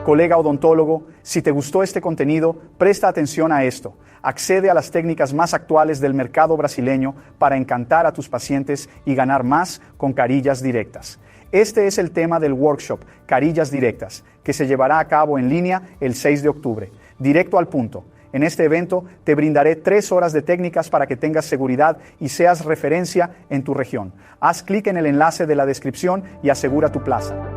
Colega odontólogo, si te gustó este contenido, presta atención a esto. Accede a las técnicas más actuales del mercado brasileño para encantar a tus pacientes y ganar más con Carillas Directas. Este es el tema del workshop Carillas Directas, que se llevará a cabo en línea el 6 de octubre. Directo al punto. En este evento te brindaré 3 horas de técnicas para que tengas seguridad y seas referencia en tu región. Haz clic en el enlace de la descripción y asegura tu plaza.